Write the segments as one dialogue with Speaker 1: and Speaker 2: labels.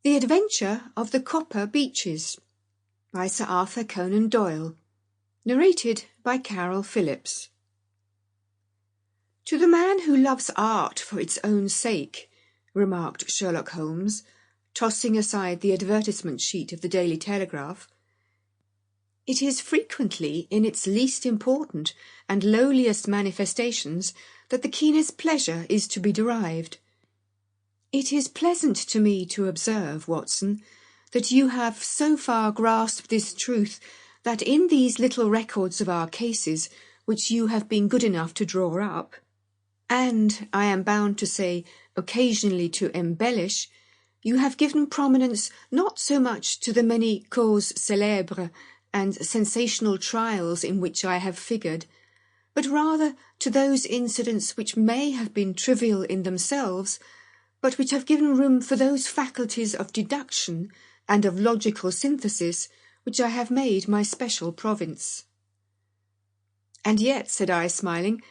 Speaker 1: The Adventure of the Copper Beeches by Sir Arthur Conan Doyle. Narrated by Carol Phillips. To the man who loves art for its own sake, remarked Sherlock Holmes, tossing aside the advertisement sheet of the Daily Telegraph, it is frequently in its least important and lowliest manifestations that the keenest pleasure is to be derived. It is pleasant to me to observe, Watson, that you have so far grasped this truth that in these little records of our cases, which you have been good enough to draw up, and, I am bound to say, occasionally to embellish, you have given prominence not so much to the many causes célèbres and sensational trials in which I have figured, but rather to those incidents which may have been trivial in themselves, but which have given room for those faculties of deduction and of logical synthesis which I have made my special province. And yet, said I, smiling,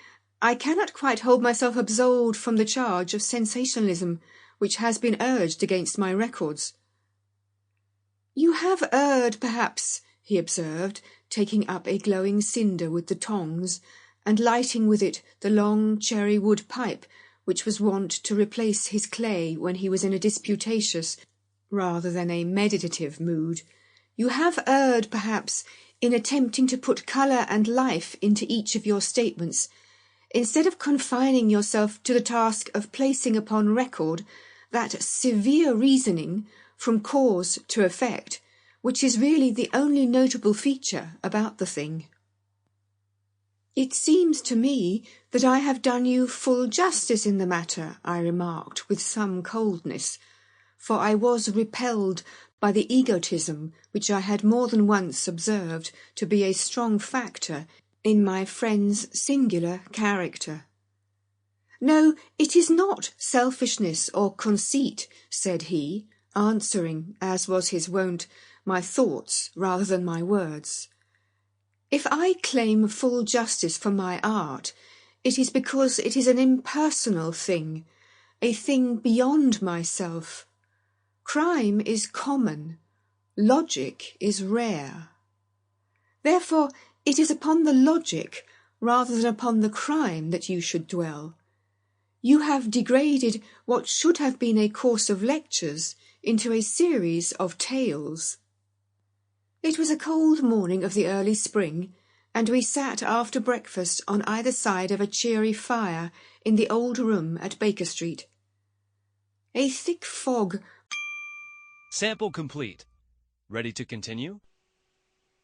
Speaker 1: I cannot quite hold myself absolved from the charge of sensationalism which has been urged against my records. You have erred, perhaps, he observed, taking up a glowing cinder with the tongs, and lighting with it the long cherry-wood pipe which was wont to replace his clay when he was in a disputatious rather than a meditative mood. You have erred, perhaps, in attempting to put colour and life into each of your statements, instead of confining yourself to the task of placing upon record that severe reasoning from cause to effect, which is really the only notable feature about the thing. It seems to me that I have done you full justice in the matter, I remarked with some coldness, for I was repelled by the egotism which I had more than once observed to be a strong factor in my friend's singular character. No, it is not selfishness or conceit, said he, answering, as was his wont, my thoughts rather than my words. If I claim full justice for my art, it is because it is an impersonal thing, a thing beyond myself. Crime is common, logic is rare. Therefore, it is upon the logic rather than upon the crime that you should dwell. You have degraded what should have been a course of lectures into a series of tales. It was a cold morning of the early spring, and we sat after breakfast on either side of a cheery fire in the old room at Baker Street. A thick fog...
Speaker 2: Sample complete. Ready to continue?